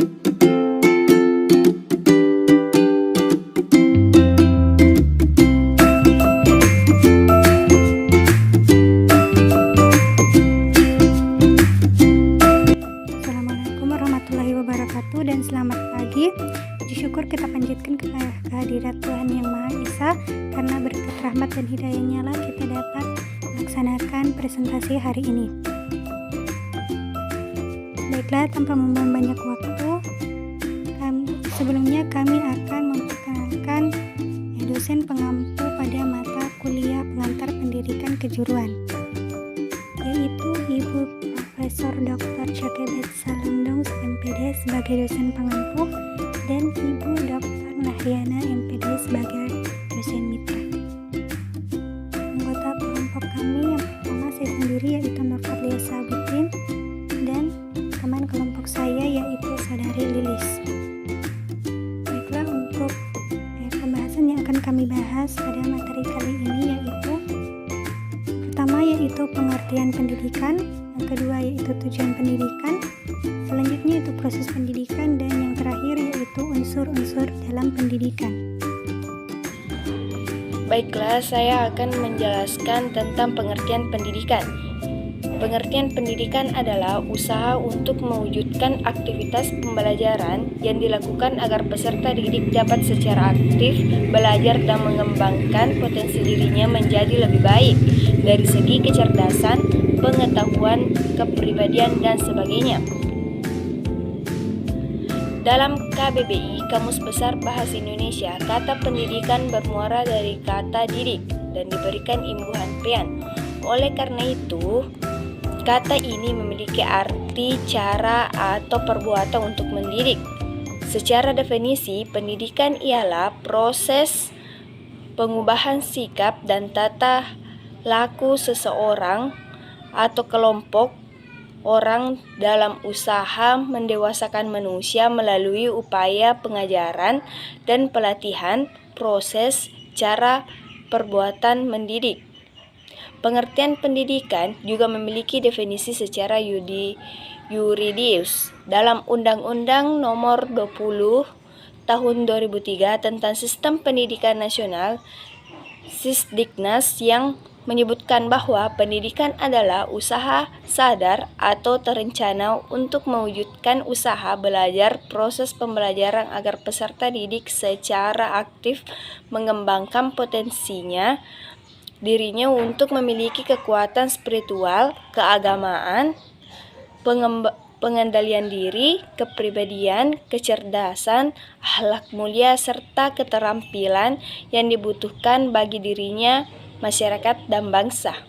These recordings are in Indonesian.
Assalamualaikum warahmatullahi wabarakatuh dan selamat pagi. Puji syukur kita panjatkan kepada kehadirat Tuhan Yang Maha Esa, karena berkat rahmat dan hidayahnya lah kita dapat melaksanakan presentasi hari ini. Baiklah, tanpa membuang banyak waktu, sebelumnya kami akan memperkenalkan dosen pengampu pada mata kuliah pengantar pendidikan kejuruan, yaitu Ibu Profesor Dr. Syakibet Salamdong MPD sebagai dosen pengampu dan Ibu Dr. Nahyana MPD sebagai dosen mitra. Anggota kelompok kami yang pertama saya sendiri yaitu Nur Fadlia Sabitin, dan teman kelompok saya yaitu Saudari Lilis. Baiklah, untuk pembahasan yang akan kami bahas pada materi kali ini yaitu pengertian pendidikan, yang kedua yaitu tujuan pendidikan, selanjutnya itu proses pendidikan, dan yang terakhir yaitu unsur-unsur dalam pendidikan. Baiklah, saya akan menjelaskan tentang pengertian pendidikan. Pengertian pendidikan adalah usaha untuk mewujudkan aktivitas pembelajaran yang dilakukan agar peserta didik dapat secara aktif belajar dan mengembangkan potensi dirinya menjadi lebih baik dari segi kecerdasan, pengetahuan, kepribadian, dan sebagainya. Dalam KBBI, Kamus Besar Bahasa Indonesia, kata pendidikan bermuara dari kata didik dan diberikan imbuhan pean. Oleh karena itu, kata ini memiliki arti, cara, atau perbuatan untuk mendidik. Secara definisi, pendidikan ialah proses pengubahan sikap dan tata laku seseorang atau kelompok orang dalam usaha mendewasakan manusia melalui upaya pengajaran dan pelatihan, proses, cara, perbuatan mendidik. Pengertian pendidikan juga memiliki definisi secara yuridis dalam Undang-Undang Nomor 20 Tahun 2003 tentang Sistem Pendidikan Nasional Sisdiknas, yang menyebutkan bahwa pendidikan adalah usaha sadar atau terencana untuk mewujudkan usaha belajar proses pembelajaran agar peserta didik secara aktif mengembangkan potensinya dirinya untuk memiliki kekuatan spiritual, keagamaan, pengendalian diri, kepribadian, kecerdasan, akhlak mulia, serta keterampilan yang dibutuhkan bagi dirinya, masyarakat, dan bangsa.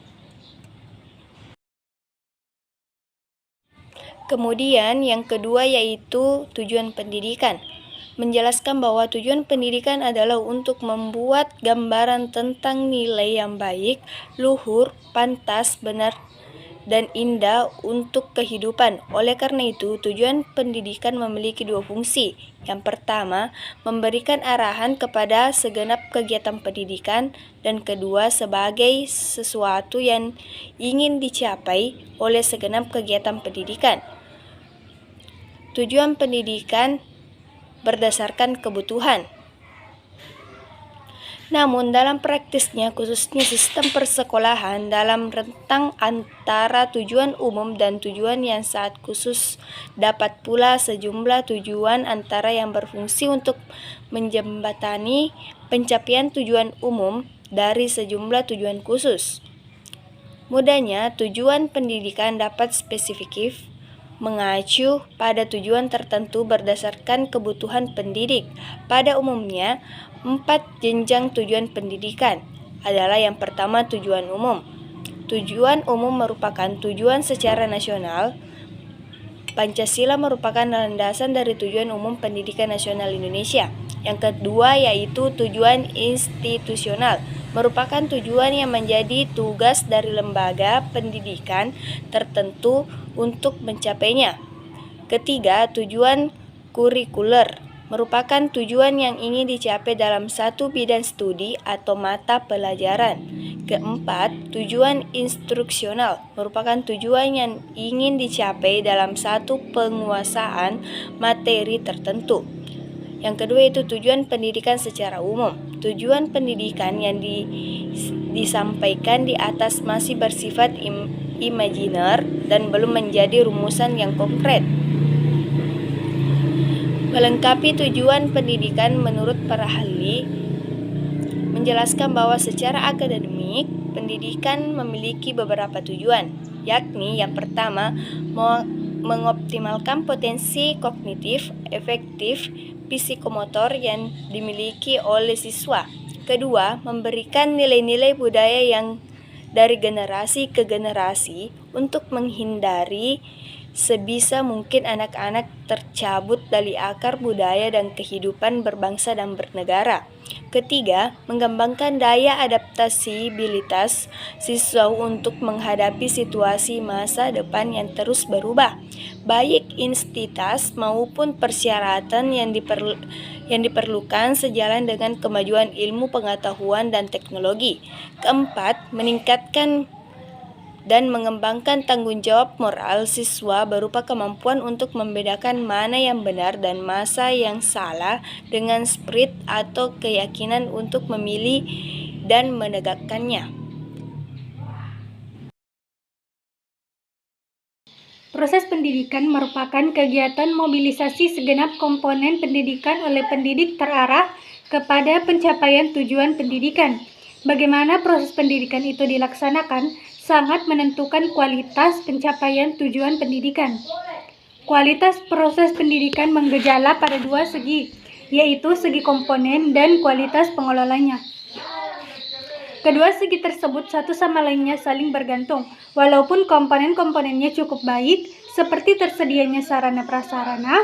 Kemudian yang kedua yaitu tujuan pendidikan. Menjelaskan bahwa tujuan pendidikan adalah untuk membuat gambaran tentang nilai yang baik, luhur, pantas, benar, dan indah untuk kehidupan. Oleh karena itu, tujuan pendidikan memiliki dua fungsi. Yang pertama, memberikan arahan kepada segenap kegiatan pendidikan, dan kedua, sebagai sesuatu yang ingin dicapai oleh segenap kegiatan pendidikan. Tujuan pendidikan berdasarkan kebutuhan. Namun dalam praktisnya, khususnya sistem persekolahan, dalam rentang antara tujuan umum dan tujuan yang sangat khusus, dapat pula sejumlah tujuan antara yang berfungsi untuk menjembatani pencapaian tujuan umum dari sejumlah tujuan khusus. Mudahnya, tujuan pendidikan dapat spesifik, mengacu pada tujuan tertentu berdasarkan kebutuhan pendidik. Pada umumnya, 4 jenjang tujuan pendidikan adalah: yang pertama, tujuan umum. Tujuan umum merupakan tujuan secara nasional. Pancasila merupakan landasan dari tujuan umum pendidikan nasional Indonesia. Yang kedua yaitu tujuan institusional, merupakan tujuan yang menjadi tugas dari lembaga pendidikan tertentu untuk mencapainya. Ketiga, tujuan kurikuler, merupakan tujuan yang ingin dicapai dalam satu bidang studi atau mata pelajaran. Keempat, tujuan instruksional merupakan tujuan yang ingin dicapai dalam satu penguasaan materi tertentu. Yang kedua itu tujuan pendidikan secara umum. Tujuan pendidikan yang disampaikan di atas masih bersifat imajiner dan belum menjadi rumusan yang konkret. Melengkapi tujuan pendidikan menurut para ahli menjelaskan bahwa secara akademik pendidikan memiliki beberapa tujuan, yakni yang pertama mengoptimalkan potensi kognitif, efektif, psikomotor yang dimiliki oleh siswa. Kedua, memberikan nilai-nilai budaya yang dari generasi ke generasi untuk menghindari sebisa mungkin anak-anak tercabut dari akar budaya dan kehidupan berbangsa dan bernegara. Ketiga, mengembangkan daya adaptasibilitas siswa untuk menghadapi situasi masa depan yang terus berubah, baik intensitas maupun persyaratan yang diperlukan sejalan dengan kemajuan ilmu pengetahuan dan teknologi. Keempat, meningkatkan dan mengembangkan tanggung jawab moral siswa berupa kemampuan untuk membedakan mana yang benar dan masa yang salah dengan spirit atau keyakinan untuk memilih dan menegakkannya. Proses pendidikan merupakan kegiatan mobilisasi segenap komponen pendidikan oleh pendidik terarah kepada pencapaian tujuan pendidikan. Bagaimana proses pendidikan itu dilaksanakan sangat menentukan kualitas pencapaian tujuan pendidikan. Kualitas proses pendidikan menggejala pada dua segi, yaitu segi komponen dan kualitas pengelolanya. Kedua segi tersebut satu sama lainnya saling bergantung, walaupun komponen-komponennya cukup baik, seperti tersedianya sarana prasarana,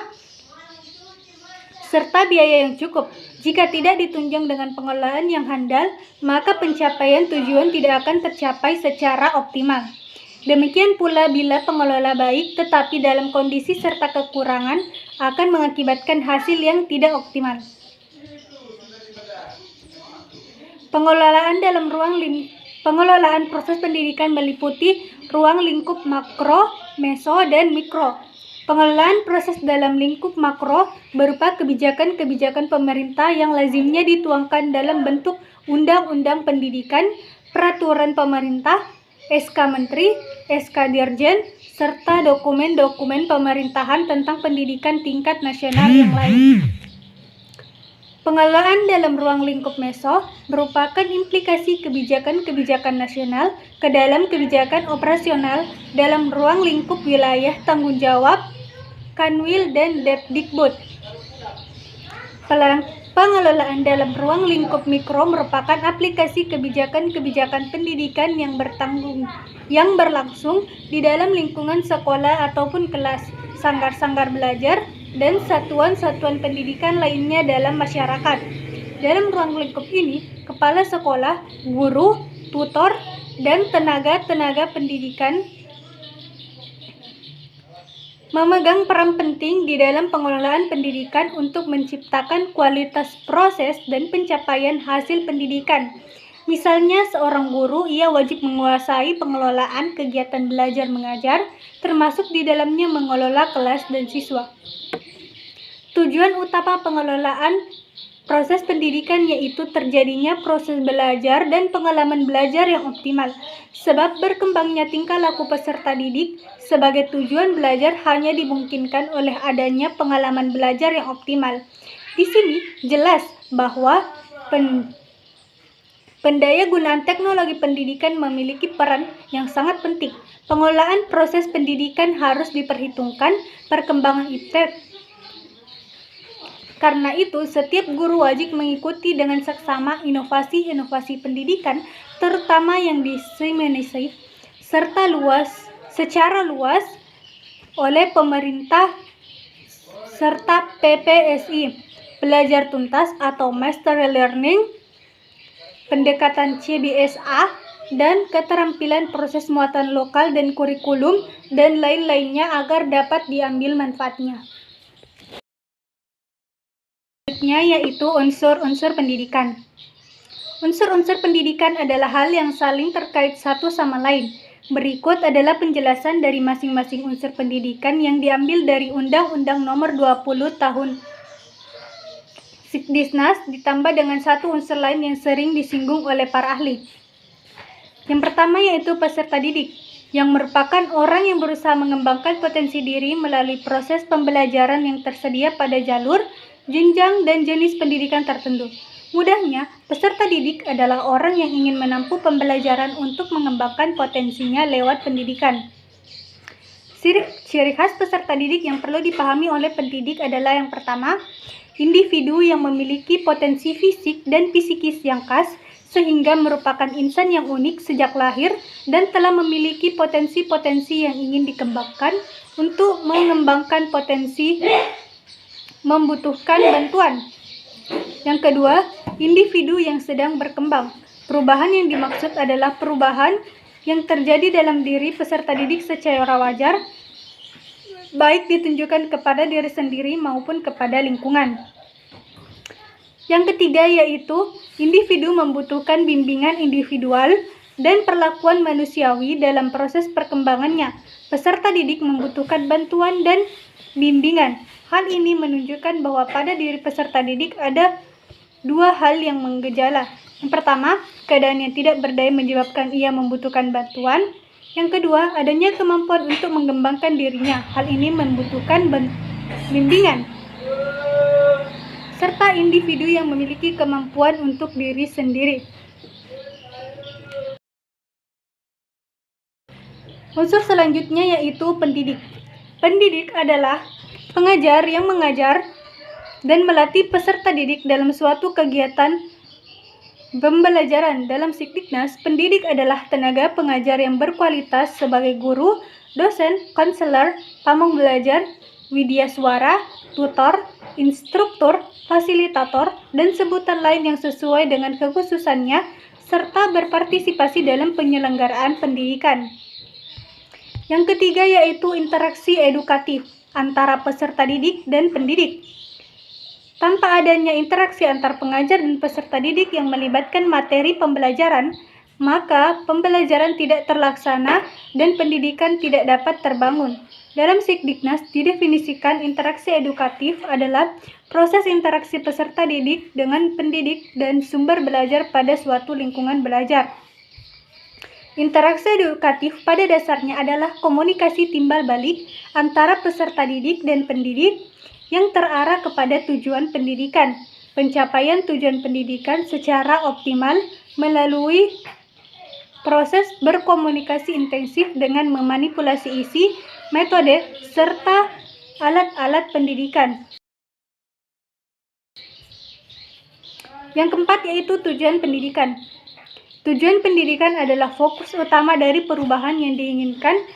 serta biaya yang cukup. Jika tidak ditunjang dengan pengelolaan yang handal, maka pencapaian tujuan tidak akan tercapai secara optimal. Demikian pula bila pengelola baik tetapi dalam kondisi serta kekurangan akan mengakibatkan hasil yang tidak optimal. Pengelolaan proses pendidikan meliputi ruang lingkup makro, meso, dan mikro. Pengelolaan proses dalam lingkup makro berupa kebijakan-kebijakan pemerintah yang lazimnya dituangkan dalam bentuk undang-undang pendidikan, peraturan pemerintah, SK Menteri, SK Dirjen, serta dokumen-dokumen pemerintahan tentang pendidikan tingkat nasional yang lain. Pengelolaan dalam ruang lingkup meso merupakan implikasi kebijakan-kebijakan nasional ke dalam kebijakan operasional dalam ruang lingkup wilayah tanggung jawab Kanwil dan Depdikbud. Pengelolaan dalam ruang lingkup mikro merupakan aplikasi kebijakan-kebijakan pendidikan yang berlangsung di dalam lingkungan sekolah ataupun kelas, sanggar-sanggar belajar, dan satuan-satuan pendidikan lainnya dalam masyarakat. Dalam ruang lingkup ini, kepala sekolah, guru, tutor, dan tenaga-tenaga pendidikan memegang peran penting di dalam pengelolaan pendidikan untuk menciptakan kualitas proses dan pencapaian hasil pendidikan. Misalnya, seorang guru ia wajib menguasai pengelolaan kegiatan belajar mengajar, termasuk di dalamnya mengelola kelas dan siswa. Tujuan utama pengelolaan proses pendidikan yaitu terjadinya proses belajar dan pengalaman belajar yang optimal. Sebab berkembangnya tingkah laku peserta didik sebagai tujuan belajar hanya dimungkinkan oleh adanya pengalaman belajar yang optimal. Di sini jelas bahwa pendayagunaan teknologi pendidikan memiliki peran yang sangat penting. Pengelolaan proses pendidikan harus diperhitungkan perkembangan IT. Karena itu, setiap guru wajib mengikuti dengan seksama inovasi-inovasi pendidikan, terutama yang diseminasi secara luas oleh pemerintah serta PPSI, belajar tuntas atau master learning, pendekatan CBSA, dan keterampilan proses muatan lokal dan kurikulum, dan lain-lainnya agar dapat diambil manfaatnya. selanjutnya yaitu unsur-unsur pendidikan. Unsur-unsur pendidikan adalah hal yang saling terkait satu sama lain. Berikut adalah penjelasan dari masing-masing unsur pendidikan yang diambil dari Undang-Undang Nomor 20 Tahun Sikdisnas ditambah dengan satu unsur lain yang sering disinggung oleh para ahli. Yang pertama yaitu peserta didik, yang merupakan orang yang berusaha mengembangkan potensi diri melalui proses pembelajaran yang tersedia pada jalur, jenjang, dan jenis pendidikan tertentu. Mudahnya, peserta didik adalah orang yang ingin menempuh pembelajaran untuk mengembangkan potensinya lewat pendidikan. Ciri khas peserta didik yang perlu dipahami oleh pendidik adalah yang pertama, individu yang memiliki potensi fisik dan psikis yang khas sehingga merupakan insan yang unik sejak lahir dan telah memiliki potensi-potensi yang ingin dikembangkan. Untuk mengembangkan potensi membutuhkan bantuan. Yang kedua, individu yang sedang berkembang. Perubahan yang dimaksud adalah perubahan yang terjadi dalam diri peserta didik secara wajar, baik ditunjukkan kepada diri sendiri maupun kepada lingkungan. Yang ketiga yaitu individu membutuhkan bimbingan individual dan perlakuan manusiawi dalam proses perkembangannya. Peserta didik membutuhkan bantuan dan bimbingan. Hal ini menunjukkan bahwa pada diri peserta didik ada dua hal yang menggejala. Yang pertama, keadaan yang tidak berdaya menyebabkan ia membutuhkan bantuan. Yang kedua, adanya kemampuan untuk mengembangkan dirinya. Hal ini membutuhkan bimbingan. Serta individu yang memiliki kemampuan untuk diri sendiri. Unsur selanjutnya yaitu pendidik. Pendidik adalah pengajar yang mengajar dan melatih peserta didik dalam suatu kegiatan pembelajaran. Dalam Sikdiknas, pendidik adalah tenaga pengajar yang berkualitas sebagai guru, dosen, konselor, pamong belajar, widyaswara, tutor, instruktur, fasilitator, dan sebutan lain yang sesuai dengan kekhususannya, serta berpartisipasi dalam penyelenggaraan pendidikan. Yang ketiga yaitu interaksi edukatif antara peserta didik dan pendidik. Tanpa adanya interaksi antar pengajar dan peserta didik yang melibatkan materi pembelajaran, maka pembelajaran tidak terlaksana dan pendidikan tidak dapat terbangun. Dalam Sikdiknas didefinisikan interaksi edukatif adalah proses interaksi peserta didik dengan pendidik dan sumber belajar pada suatu lingkungan belajar. Interaksi edukatif pada dasarnya adalah komunikasi timbal balik antara peserta didik dan pendidik yang terarah kepada tujuan pendidikan. Pencapaian tujuan pendidikan secara optimal melalui proses berkomunikasi intensif dengan memanipulasi isi, metode, serta alat-alat pendidikan. Yang keempat yaitu tujuan pendidikan. Tujuan pendidikan adalah fokus utama dari perubahan yang diinginkan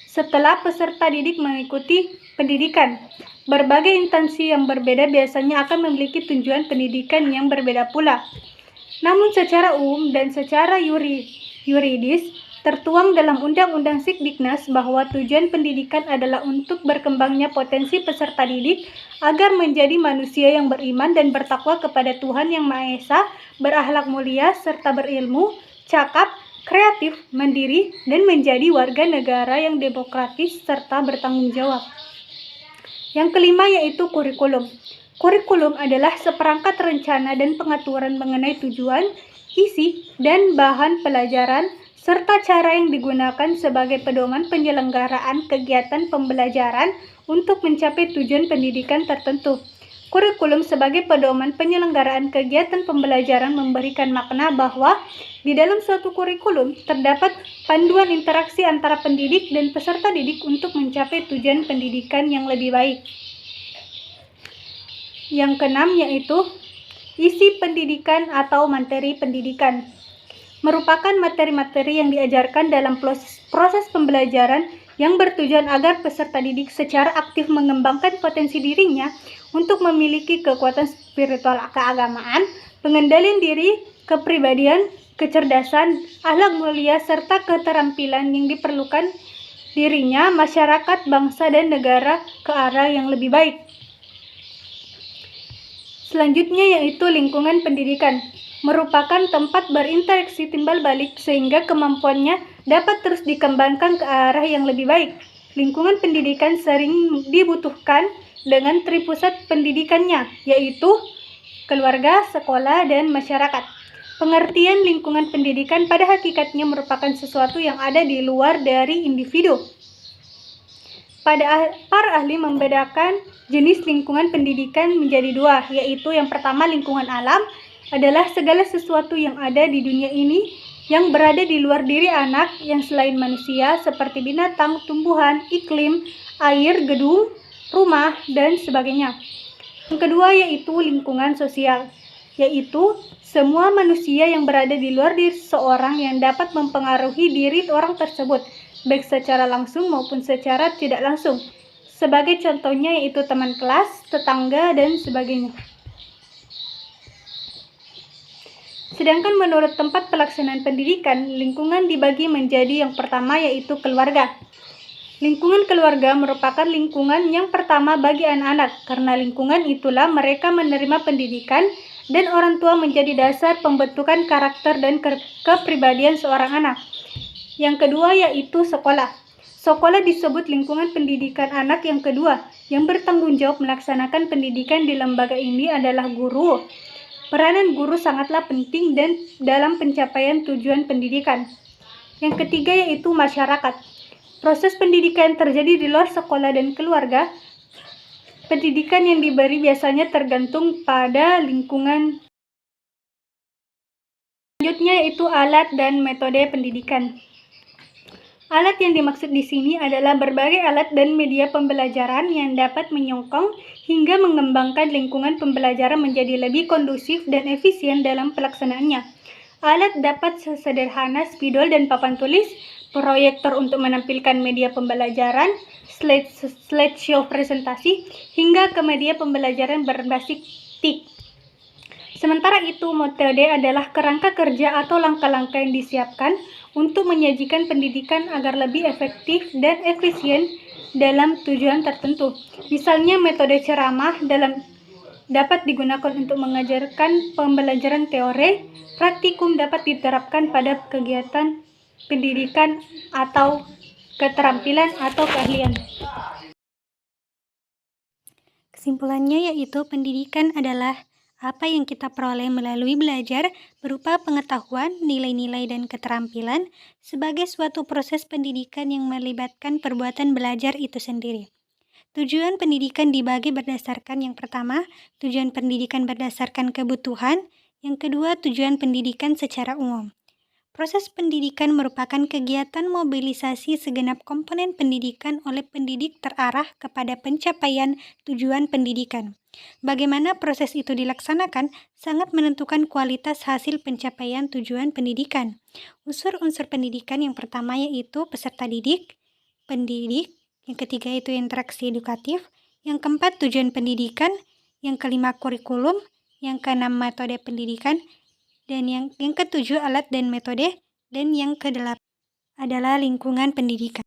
setelah peserta didik mengikuti pendidikan. Berbagai instansi yang berbeda biasanya akan memiliki tujuan pendidikan yang berbeda pula. Namun secara umum dan secara yuridis tertuang dalam Undang-Undang Sikdiknas bahwa tujuan pendidikan adalah untuk berkembangnya potensi peserta didik agar menjadi manusia yang beriman dan bertakwa kepada Tuhan Yang Maha Esa, berakhlak mulia, serta berilmu, cakap, kreatif, mandiri, dan menjadi warga negara yang demokratis serta bertanggung jawab. Yang kelima yaitu kurikulum. Kurikulum adalah seperangkat rencana dan pengaturan mengenai tujuan, isi, dan bahan pelajaran, serta cara yang digunakan sebagai pedoman penyelenggaraan kegiatan pembelajaran untuk mencapai tujuan pendidikan tertentu. Kurikulum sebagai pedoman penyelenggaraan kegiatan pembelajaran memberikan makna bahwa di dalam suatu kurikulum terdapat panduan interaksi antara pendidik dan peserta didik untuk mencapai tujuan pendidikan yang lebih baik. Yang keenam yaitu isi pendidikan atau materi pendidikan. Merupakan materi-materi yang diajarkan dalam proses pembelajaran yang bertujuan agar peserta didik secara aktif mengembangkan potensi dirinya untuk memiliki kekuatan spiritual keagamaan, pengendalian diri, kepribadian, kecerdasan, akhlak mulia, serta keterampilan yang diperlukan dirinya, masyarakat, bangsa, dan negara ke arah yang lebih baik. Selanjutnya yaitu lingkungan pendidikan, merupakan tempat berinteraksi timbal balik sehingga kemampuannya dapat terus dikembangkan ke arah yang lebih baik. Lingkungan pendidikan sering dibutuhkan dengan tripusat pendidikannya, yaitu keluarga, sekolah, dan masyarakat. Pengertian lingkungan pendidikan pada hakikatnya merupakan sesuatu yang ada di luar dari individu. Para ahli membedakan jenis lingkungan pendidikan menjadi dua, yaitu yang pertama lingkungan alam adalah segala sesuatu yang ada di dunia ini yang berada di luar diri anak yang selain manusia seperti binatang, tumbuhan, iklim, air, gedung, rumah, dan sebagainya. Yang kedua yaitu lingkungan sosial, yaitu semua manusia yang berada di luar diri seseorang yang dapat mempengaruhi diri orang tersebut, baik secara langsung maupun secara tidak langsung. Sebagai contohnya yaitu teman kelas, tetangga, dan sebagainya. Sedangkan menurut tempat pelaksanaan pendidikan, lingkungan dibagi menjadi yang pertama yaitu keluarga. Lingkungan keluarga merupakan lingkungan yang pertama bagi anak-anak, karena lingkungan itulah mereka menerima pendidikan dan orang tua menjadi dasar pembentukan karakter dan kepribadian seorang anak. Yang kedua yaitu sekolah. Sekolah disebut lingkungan pendidikan anak yang kedua. Yang bertanggung jawab melaksanakan pendidikan di lembaga ini adalah guru. Peranan guru sangatlah penting dan dalam pencapaian tujuan pendidikan. Yang ketiga yaitu masyarakat. Proses pendidikan terjadi di luar sekolah dan keluarga. Pendidikan yang diberi biasanya tergantung pada lingkungan. Selanjutnya yaitu alat dan metode pendidikan. Alat yang dimaksud di sini adalah berbagai alat dan media pembelajaran yang dapat menyokong hingga mengembangkan lingkungan pembelajaran menjadi lebih kondusif dan efisien dalam pelaksanaannya. Alat dapat sesederhana spidol dan papan tulis, proyektor untuk menampilkan media pembelajaran, slideshow presentasi, hingga ke media pembelajaran berbasis TIK. Sementara itu, metode adalah kerangka kerja atau langkah-langkah yang disiapkan untuk menyajikan pendidikan agar lebih efektif dan efisien dalam tujuan tertentu. Misalnya, metode ceramah dapat digunakan untuk mengajarkan pembelajaran teori, praktikum dapat diterapkan pada kegiatan pendidikan atau keterampilan atau keahlian. Kesimpulannya yaitu pendidikan adalah apa yang kita peroleh melalui belajar berupa pengetahuan, nilai-nilai, dan keterampilan sebagai suatu proses pendidikan yang melibatkan perbuatan belajar itu sendiri. Tujuan pendidikan dibagi berdasarkan yang pertama, tujuan pendidikan berdasarkan kebutuhan, yang kedua, tujuan pendidikan secara umum. Proses pendidikan merupakan kegiatan mobilisasi segenap komponen pendidikan oleh pendidik terarah kepada pencapaian tujuan pendidikan. Bagaimana proses itu dilaksanakan sangat menentukan kualitas hasil pencapaian tujuan pendidikan. Unsur-unsur pendidikan yang pertama yaitu peserta didik, pendidik, yang ketiga itu interaksi edukatif, yang keempat tujuan pendidikan, yang kelima kurikulum, yang keenam metode pendidikan, dan yang ketujuh alat dan metode, dan yang kedelapan adalah lingkungan pendidikan.